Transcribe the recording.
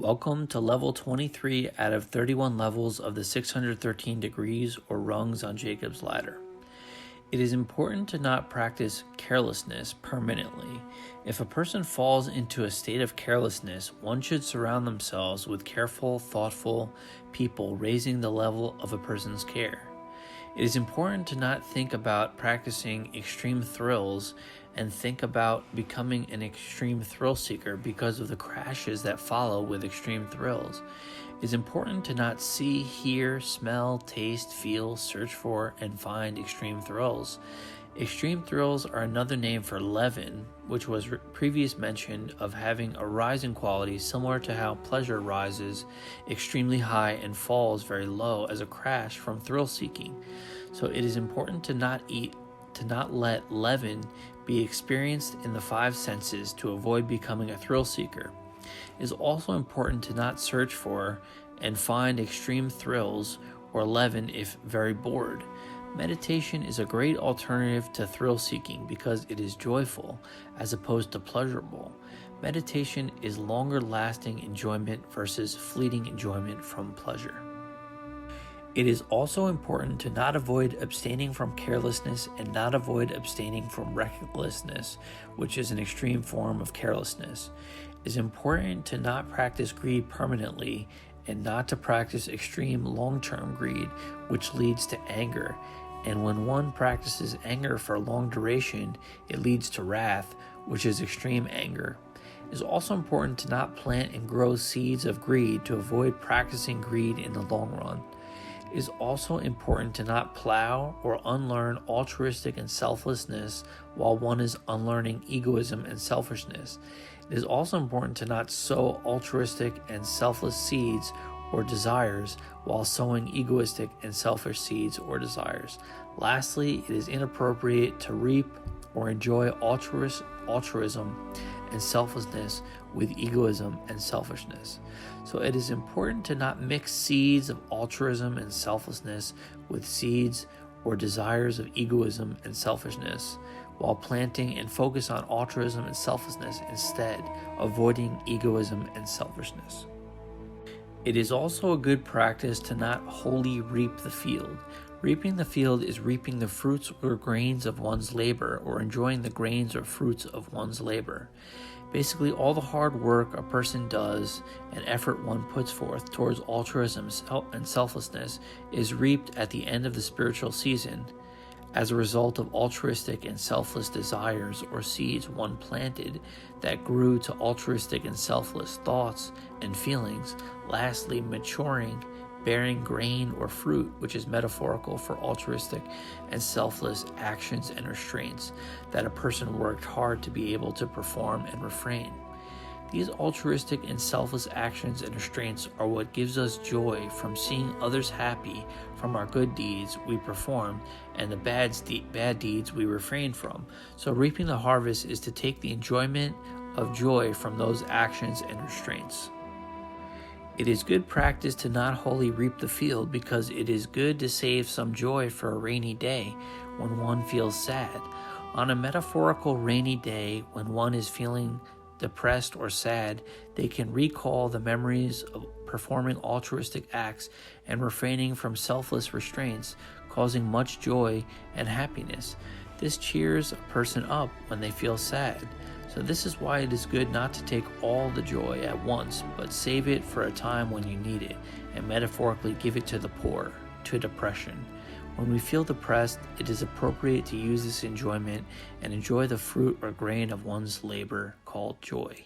Welcome to level 23 out of 31 levels of the 613 degrees or rungs on Jacob's ladder. It is important to not practice carelessness permanently. If a person falls into a state of carelessness, one should surround themselves with careful, thoughtful people, raising the level of a person's care. It is important to not think about practicing extreme thrills and think about becoming an extreme thrill seeker because of the crashes that follow with extreme thrills. It is important to not see, hear, smell, taste, feel, search for, and find extreme thrills. Extreme thrills are another name for leaven, which was previous mentioned of having a rising quality similar to how pleasure rises extremely high and falls very low as a crash from thrill seeking. So it is important to not let leaven be experienced in the five senses to avoid becoming a thrill seeker. It is also important to not search for and find extreme thrills or leaven if very bored. Meditation is a great alternative to thrill seeking because it is joyful as opposed to pleasurable. Meditation is longer lasting enjoyment versus fleeting enjoyment from pleasure. It is also important to not avoid abstaining from carelessness and not avoid abstaining from recklessness, which is an extreme form of carelessness. It is important to not practice greed permanently and not to practice extreme long-term greed, which leads to anger. And when one practices anger for a long duration, it leads to wrath, which is extreme anger. It is also important to not plant and grow seeds of greed to avoid practicing greed in the long run. It is also important to not plow or unlearn altruistic and selflessness while one is unlearning egoism and selfishness. It is also important to not sow altruistic and selfless seeds or desires while sowing egoistic and selfish seeds or desires. Lastly, it is inappropriate to reap or enjoy altruism and selflessness with egoism and selfishness. So it is important to not mix seeds of altruism and selflessness with seeds or desires of egoism and selfishness, while planting and focus on altruism and selflessness instead, avoiding egoism and selfishness. It is also a good practice to not wholly reap the field. Reaping the field is reaping the fruits or grains of one's labor or enjoying the grains or fruits of one's labor. Basically, all the hard work a person does and effort one puts forth towards altruism and selflessness is reaped at the end of the spiritual season as a result of altruistic and selfless desires or seeds one planted that grew to altruistic and selfless thoughts and feelings, lastly maturing, bearing grain or fruit, which is metaphorical for altruistic and selfless actions and restraints that a person worked hard to be able to perform and refrain. These altruistic and selfless actions and restraints are what gives us joy from seeing others happy from our good deeds we perform and the bad deeds we refrain from. So reaping the harvest is to take the enjoyment of joy from those actions and restraints. It is good practice to not wholly reap the field because it is good to save some joy for a rainy day when one feels sad. On a metaphorical rainy day when one is feeling depressed or sad, they can recall the memories of performing altruistic acts and refraining from selfless restraints, causing much joy and happiness. This cheers a person up when they feel sad. So this is why it is good not to take all the joy at once, but save it for a time when you need it, and metaphorically give it to the poor, to depression. When we feel depressed, it is appropriate to use this enjoyment and enjoy the fruit or grain of one's labor called joy.